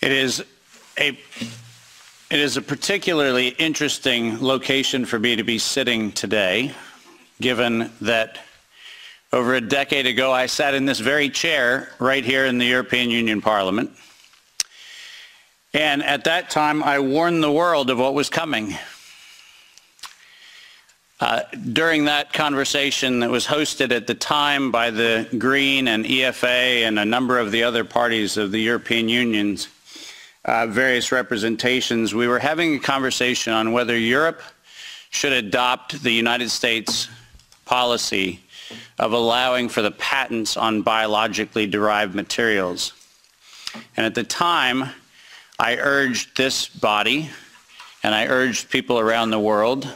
It is a particularly interesting location for me to be sitting today, given that over a decade ago I sat in this very chair right here in the European Union Parliament. And at that time I warned the world of what was coming. During that conversation that was hosted at the time by the Green and EFA and a number of the other parties of the European Union's various representations, we were having a conversation on whether Europe should adopt the United States policy of allowing for the patents on biologically derived materials. And at the time, I urged this body, and I urged people around the world,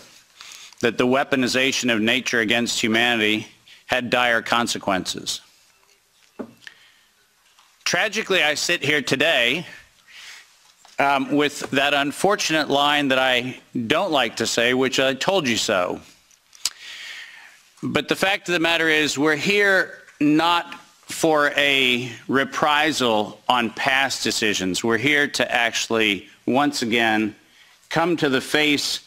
that the weaponization of nature against humanity had dire consequences. Tragically, I sit here today with that unfortunate line that I don't like to say, which I told you so. But the fact of the matter is, we're here not for a reprisal on past decisions. We're here to actually, once again, come to the face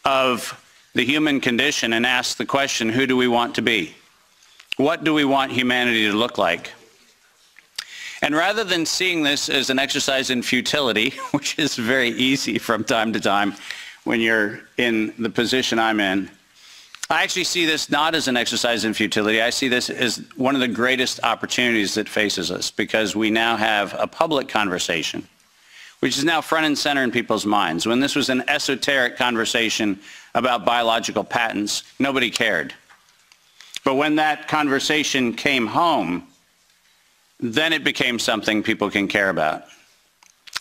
of the human condition and ask the question, who do we want to be? What do we want humanity to look like? And rather than seeing this as an exercise in futility, which is very easy from time to time when you're in the position I'm in, I actually see this not as an exercise in futility. I see this as one of the greatest opportunities that faces us, because we now have a public conversation, which is now front and center in people's minds. When this was an esoteric conversation about biological patents, nobody cared. But when that conversation came home, then it became something people can care about.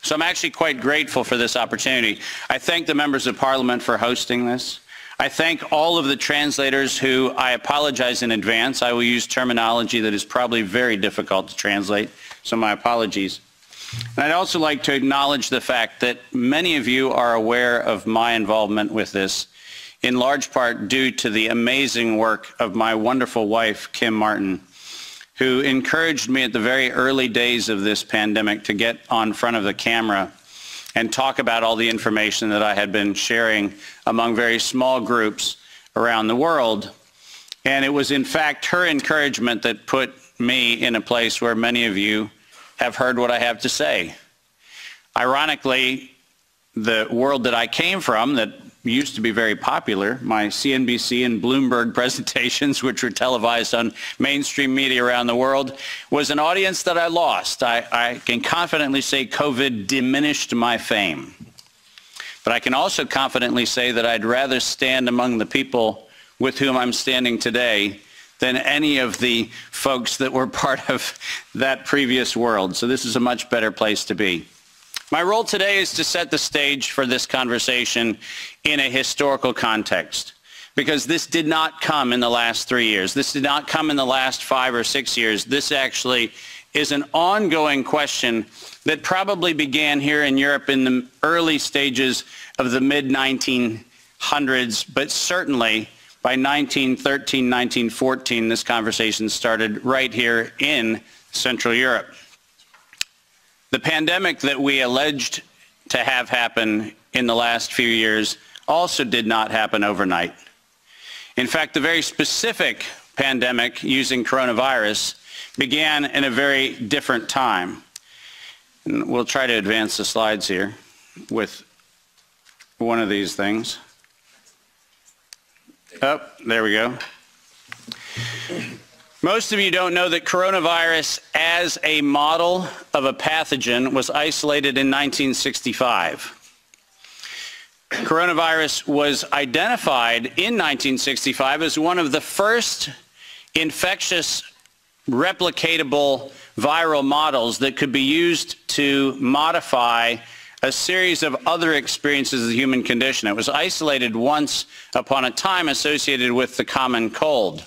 So I'm actually quite grateful for this opportunity. I thank the members of Parliament for hosting this. I thank all of the translators who, I apologize in advance. I will use terminology that is probably very difficult to translate, so my apologies. And I'd also like to acknowledge the fact that many of you are aware of my involvement with this, in large part due to the amazing work of my wonderful wife, Kim Martin, who encouraged me at the very early days of this pandemic to get on front of the camera and talk about all the information that I had been sharing among very small groups around the world. And it was in fact her encouragement that put me in a place where many of you have heard what I have to say. Ironically, the world that I came from, that used to be very popular, my CNBC and Bloomberg presentations, which were televised on mainstream media around the world, was an audience that I lost. I can confidently say COVID diminished my fame. But I can also confidently say that I'd rather stand among the people with whom I'm standing today than any of the folks that were part of that previous world. So this is a much better place to be. My role today is to set the stage for this conversation in a historical context, because this did not come in the last 3 years. This did not come in the last 5 or 6 years. This actually is an ongoing question that probably began here in Europe in the early stages of the mid-1900s, but certainly by 1913, 1914, this conversation started right here in Central Europe. The pandemic that we alleged to have happen in the last few years also did not happen overnight. In fact, the very specific pandemic using coronavirus began in a very different time. And we'll try to advance the slides here with one of these things. Oh, there we go. Most of you don't know that coronavirus as a model of a pathogen was isolated in 1965. Coronavirus was identified in 1965 as one of the first infectious replicatable viral models that could be used to modify a series of other experiences of the human condition. It was isolated once upon a time associated with the common cold.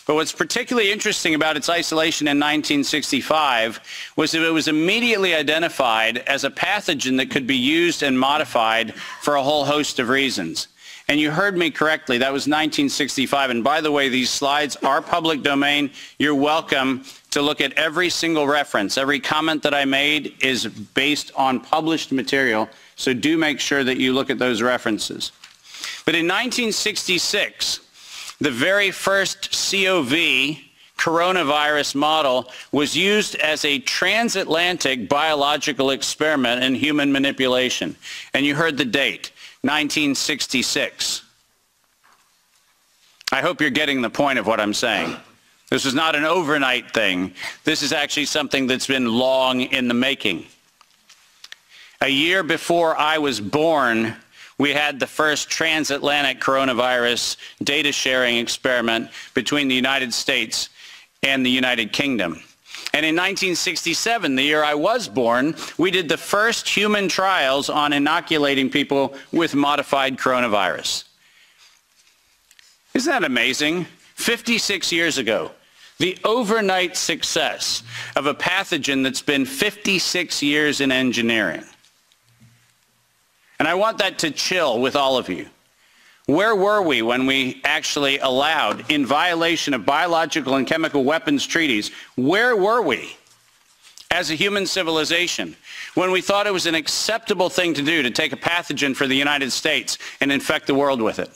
But what's particularly interesting about its isolation in 1965 was that it was immediately identified as a pathogen that could be used and modified for a whole host of reasons. And you heard me correctly, that was 1965. And by the way, these slides are public domain. You're welcome to look at every single reference. Every comment that I made is based on published material, so do make sure that you look at those references. But in 1966, the very first COV coronavirus model was used as a transatlantic biological experiment in human manipulation. And you heard the date, 1966. I hope you're getting the point of what I'm saying. This is not an overnight thing. This is actually something that's been long in the making. A year before I was born, we had the first transatlantic coronavirus data sharing experiment between the United States and the United Kingdom. And in 1967, the year I was born, we did the first human trials on inoculating people with modified coronavirus. Isn't that amazing? 56 years ago, the overnight success of a pathogen that's been 56 years in engineering. And I want that to chill with all of you. Where were we when we actually allowed, in violation of biological and chemical weapons treaties, where were we as a human civilization when we thought it was an acceptable thing to do to take a pathogen for the United States and infect the world with it?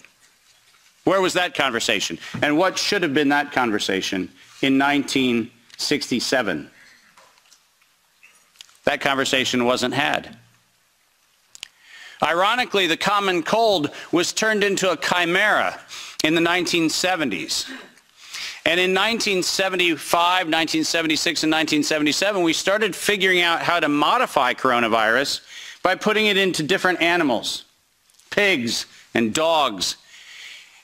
Where was that conversation? And what should have been that conversation in 1967? That conversation wasn't had. Ironically, the common cold was turned into a chimera in the 1970s. And in 1975, 1976, and 1977, we started figuring out how to modify coronavirus by putting it into different animals, pigs and dogs.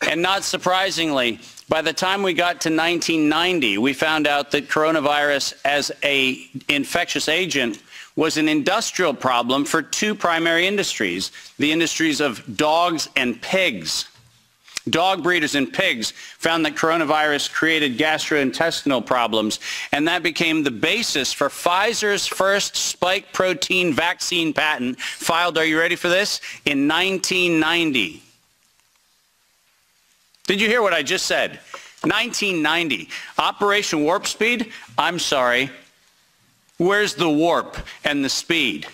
And not surprisingly, by the time we got to 1990, we found out that coronavirus as an infectious agent was an industrial problem for two primary industries, the industries of dogs and pigs. Dog breeders and pigs found that coronavirus created gastrointestinal problems, and that became the basis for Pfizer's first spike protein vaccine patent, filed, are you ready for this, in 1990. Did you hear what I just said? 1990. Operation Warp Speed? I'm sorry. Where's the warp and the speed?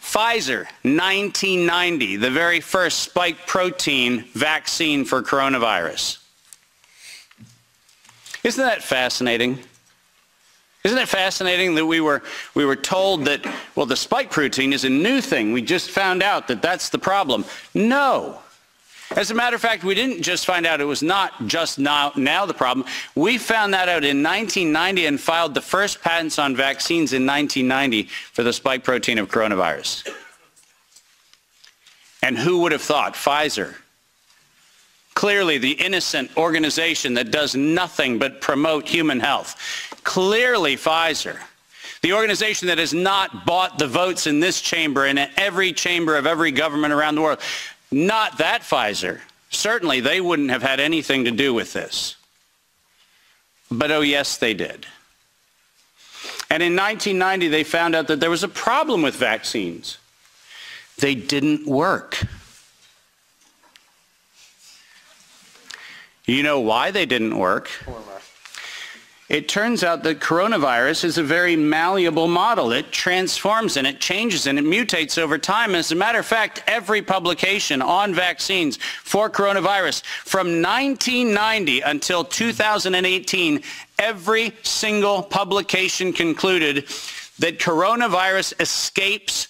Pfizer, 1990, the very first spike protein vaccine for coronavirus. Isn't that fascinating? Isn't it fascinating that we were told that, well, the spike protein is a new thing. We just found out that that's the problem. No. As a matter of fact, we didn't just find out it was not just now the problem. We found that out in 1990 and filed the first patents on vaccines in 1990 for the spike protein of coronavirus. And who would have thought? Pfizer. Clearly the innocent organization that does nothing but promote human health. Clearly Pfizer. The organization that has not bought the votes in this chamber and in every chamber of every government around the world. Not that Pfizer. Certainly they wouldn't have had anything to do with this. But oh yes, they did. And in 1990 they found out that there was a problem with vaccines. They didn't work. You know why they didn't work? It turns out that coronavirus is a very malleable model. It transforms and it changes and it mutates over time. As a matter of fact, every publication on vaccines for coronavirus from 1990 until 2018, every single publication concluded that coronavirus escapes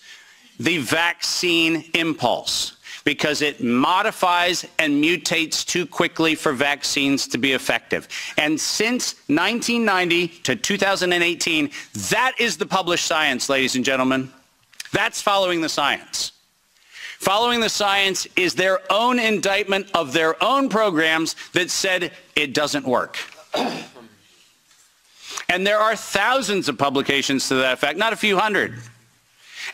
the vaccine impulse, because it modifies and mutates too quickly for vaccines to be effective. And since 1990 to 2018, that is the published science, ladies and gentlemen. That's following the science. Following the science is their own indictment of their own programs that said it doesn't work. And there are thousands of publications to that effect, not a few hundred.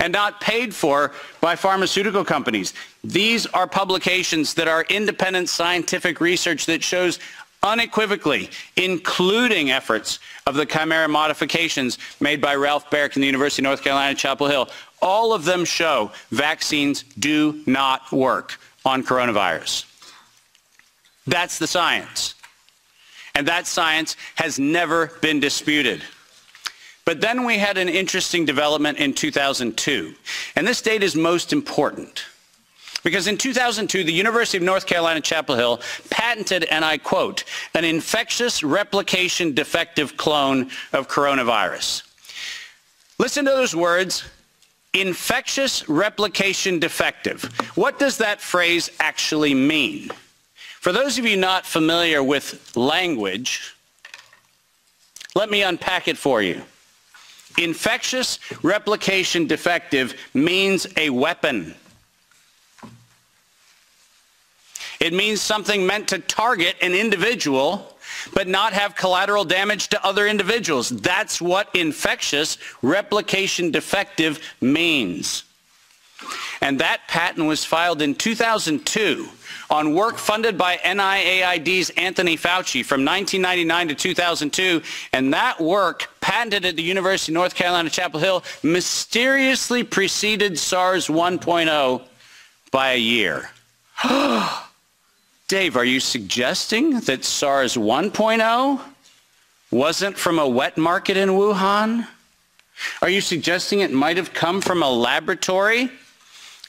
And not paid for by pharmaceutical companies. These are publications that are independent scientific research that shows unequivocally, including efforts of the chimera modifications made by Ralph Baric in the University of North Carolina, Chapel Hill. All of them show vaccines do not work on coronavirus. That's the science. And that science has never been disputed. But then we had an interesting development in 2002. And this date is most important. Because in 2002, the University of North Carolina, Chapel Hill patented, and I quote, an infectious replication defective clone of coronavirus. Listen to those words, infectious replication defective. What does that phrase actually mean? For those of you not familiar with language, let me unpack it for you. Infectious replication defective means a weapon. It means something meant to target an individual, but not have collateral damage to other individuals. That's what infectious replication defective means. And that patent was filed in 2002 on work funded by NIAID's Anthony Fauci from 1999 to 2002. And that work, patented at the University of North Carolina, Chapel Hill, mysteriously preceded SARS 1.0 by a year. Dave, are you suggesting that SARS 1.0 wasn't from a wet market in Wuhan? Are you suggesting it might have come from a laboratory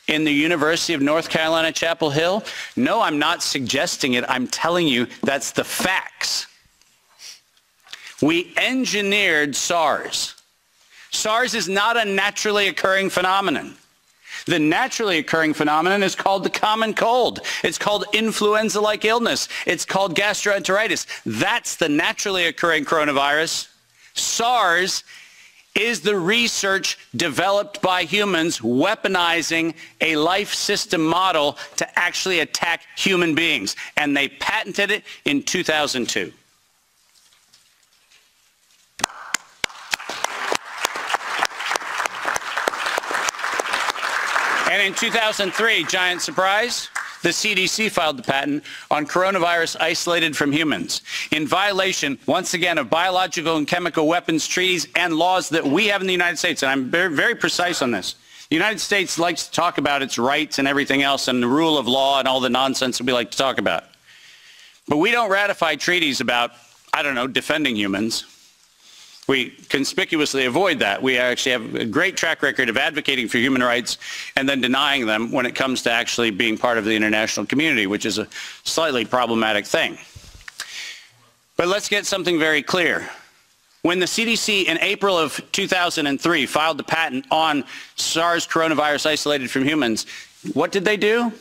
in the University of North Carolina, Chapel Hill? No, I'm not suggesting it. I'm telling you that's the facts. We engineered SARS. SARS is not a naturally occurring phenomenon. The naturally occurring phenomenon is called the common cold. It's called influenza-like illness. It's called gastroenteritis. That's the naturally occurring coronavirus. SARS is the research developed by humans weaponizing a life system model to actually attack human beings. And they patented it in 2002. And in 2003, giant surprise, the CDC filed the patent on coronavirus isolated from humans in violation, once again, of biological and chemical weapons treaties and laws that we have in the United States. And I'm very, very precise on this. The United States likes to talk about its rights and everything else and the rule of law and all the nonsense that we like to talk about. But we don't ratify treaties about, I don't know, defending humans. We conspicuously avoid that. We actually have a great track record of advocating for human rights and then denying them when it comes to actually being part of the international community, which is a slightly problematic thing. But let's get something very clear. When the CDC in April of 2003 filed the patent on SARS coronavirus isolated from humans, what did they do?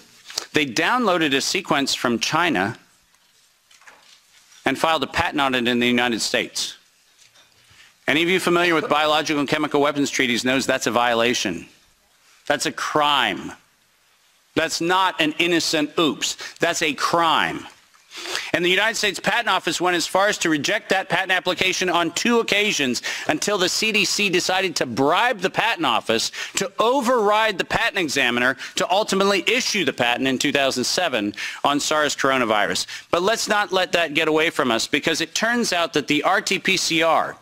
They downloaded a sequence from China and filed a patent on it in the United States. Any of you familiar with biological and chemical weapons treaties knows that's a violation. That's a crime. That's not an innocent oops. That's a crime. And the United States Patent Office went as far as to reject that patent application on 2 occasions until the CDC decided to bribe the Patent Office to override the patent examiner to ultimately issue the patent in 2007 on SARS coronavirus. But let's not let that get away from us, because it turns out that the RT-PCR,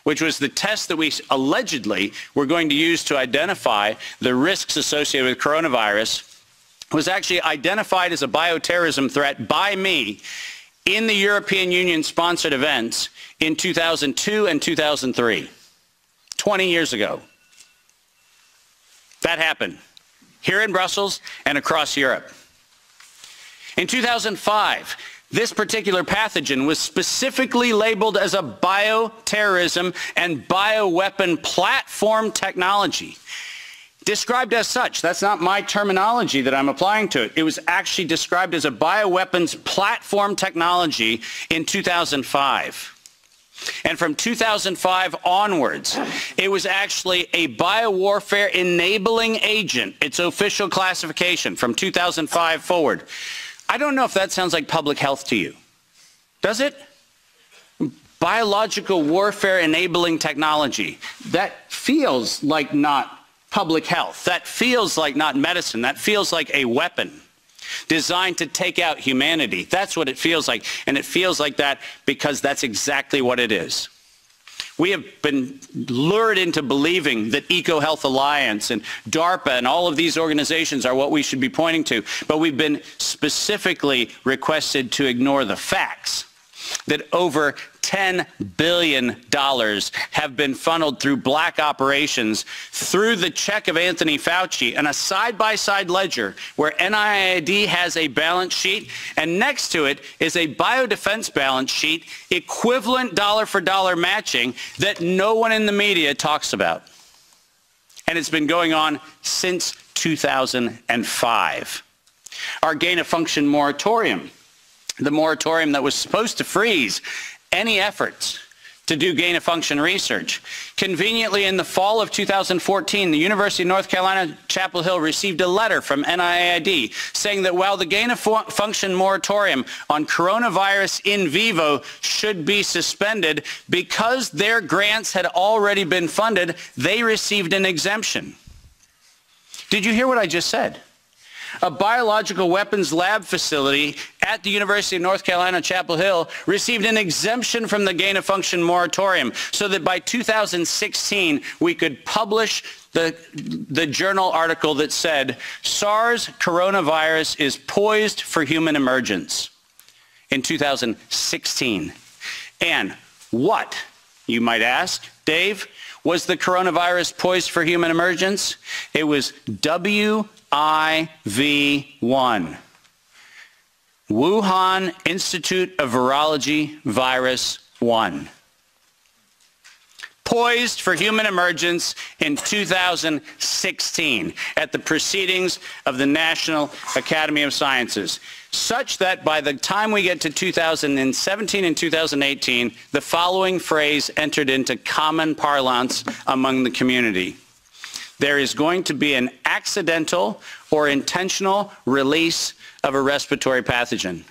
which was the test that we allegedly were going to use to identify the risks associated with coronavirus, was actually identified as a bioterrorism threat by me in the European Union-sponsored events in 2002 and 2003, 20 years ago. That happened here in Brussels and across Europe. In 2005, this particular pathogen was specifically labeled as a bioterrorism and bioweapon platform technology. Described as such. That's not my terminology that I'm applying to it. It was actually described as a bioweapons platform technology in 2005. And from 2005 onwards, it was actually a biowarfare enabling agent, its official classification from 2005 forward. I don't know if that sounds like public health to you. Does it? Biological warfare enabling technology. That feels like not public health. That feels like not medicine. That feels like a weapon designed to take out humanity. That's what it feels like. And it feels like that because that's exactly what it is. We have been lured into believing that EcoHealth Alliance and DARPA and all of these organizations are what we should be pointing to, but we've been specifically requested to ignore the facts that over $10 billion have been funneled through black operations through the check of Anthony Fauci and a side-by-side ledger where NIAID has a balance sheet and next to it is a biodefense balance sheet equivalent dollar-for-dollar matching that no one in the media talks about. And it's been going on since 2005. Our gain-of-function moratorium, the moratorium that was supposed to freeze any efforts to do gain-of-function research. Conveniently, in the fall of 2014, the University of North Carolina, Chapel Hill received a letter from NIAID saying that while the gain-of-function moratorium on coronavirus in vivo should be suspended, because their grants had already been funded, they received an exemption. Did you hear what I just said? A biological weapons lab facility at the University of North Carolina, Chapel Hill, received an exemption from the gain-of-function moratorium so that by 2016 we could publish the journal article that said SARS coronavirus is poised for human emergence in 2016. And what, you might ask, Dave, was the coronavirus poised for human emergence? It was WIV1, Wuhan Institute of Virology Virus 1. Poised for human emergence in 2016 at the proceedings of the National Academy of Sciences, such that by the time we get to 2017 and 2018, the following phrase entered into common parlance among the community. There is going to be an accidental or intentional release of a respiratory pathogen.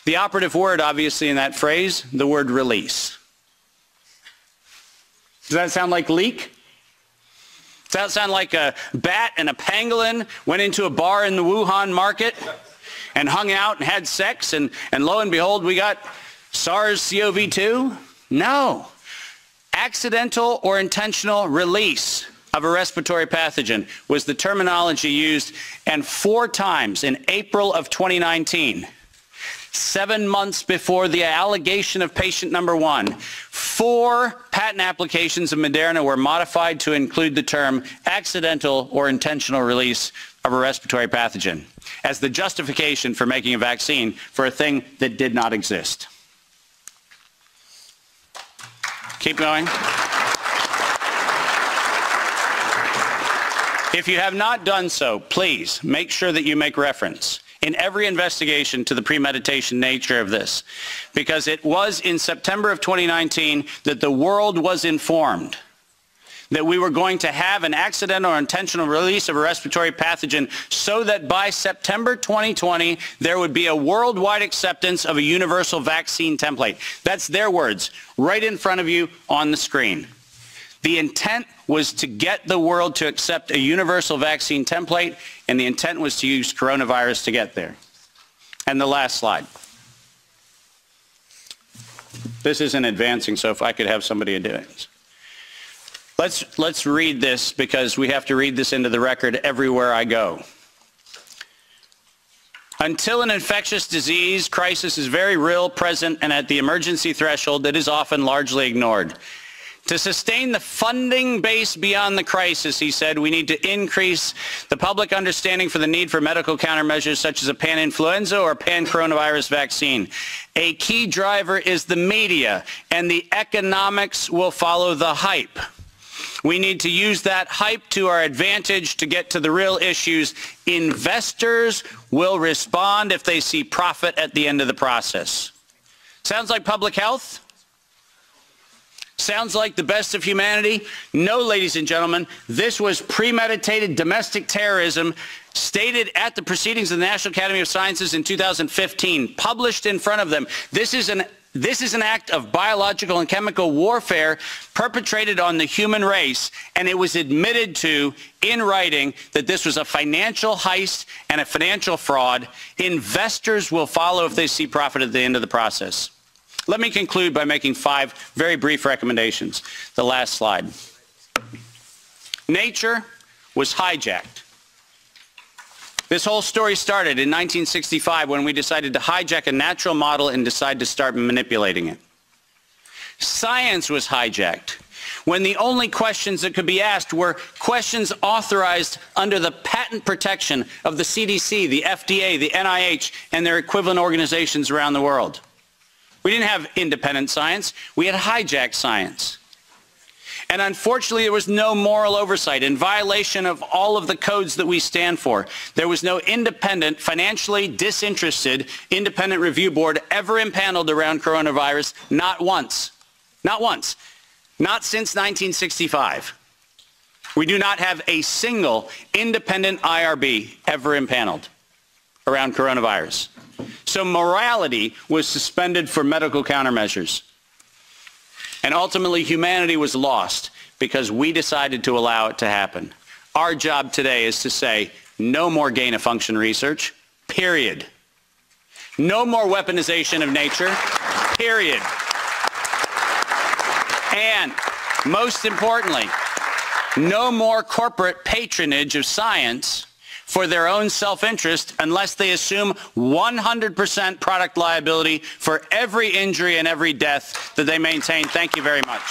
The operative word, obviously, in that phrase, the word release. Does that sound like leak? Does that sound like a bat and a pangolin went into a bar in the Wuhan market and hung out and had sex and lo and behold, we got SARS-CoV-2? No. Accidental or intentional release of a respiratory pathogen was the terminology used, and 4 times in April of 2019, 7 months before the allegation of patient number 1, 4 patent applications of Moderna were modified to include the term accidental or intentional release of a respiratory pathogen as the justification for making a vaccine for a thing that did not exist. Keep going. If you have not done so, please make sure that you make reference in every investigation to the premeditation nature of this, because it was in September of 2019 that the world was informed that we were going to have an accidental or intentional release of a respiratory pathogen so that by September 2020, there would be a worldwide acceptance of a universal vaccine template. That's their words, right in front of you on the screen. The intent was to get the world to accept a universal vaccine template, and the intent was to use coronavirus to get there. And the last slide. This isn't advancing, so if I could have somebody do it. Let's read this, because we have to read this into the record everywhere I go. Until an infectious disease crisis is very real, present, and at the emergency threshold, it is often largely ignored. To sustain the funding base beyond the crisis, he said, we need to increase the public understanding for the need for medical countermeasures such as a pan-influenza or pan-coronavirus vaccine. A key driver is the media, and the economics will follow the hype. We need to use that hype to our advantage to get to the real issues. Investors will respond if they see profit at the end of the process. Sounds like public health? Sounds like the best of humanity? No, ladies and gentlemen, this was premeditated domestic terrorism stated at the proceedings of the National Academy of Sciences in 2015, published in front of them. This is an act of biological and chemical warfare perpetrated on the human race, and it was admitted to in writing that this was a financial heist and a financial fraud. Investors will follow if they see profit at the end of the process. Let me conclude by making 5 very brief recommendations. The last slide. Nature was hijacked. This whole story started in 1965 when we decided to hijack a natural model and decide to start manipulating it. Science was hijacked when the only questions that could be asked were questions authorized under the patent protection of the CDC, the FDA, the NIH, and their equivalent organizations around the world. We didn't have independent science. We had hijacked science. And unfortunately, there was no moral oversight in violation of all of the codes that we stand for. There was no independent, financially disinterested, independent review board ever impaneled around coronavirus, not once. Not once. Not since 1965. We do not have a single independent IRB ever impaneled around coronavirus. So morality was suspended for medical countermeasures. And ultimately, humanity was lost because we decided to allow it to happen. Our job today is to say, no more gain-of-function research, period. No more weaponization of nature, period. And most importantly, no more corporate patronage of science for their own self-interest unless they assume 100% product liability for every injury and every death that they maintain. Thank you very much.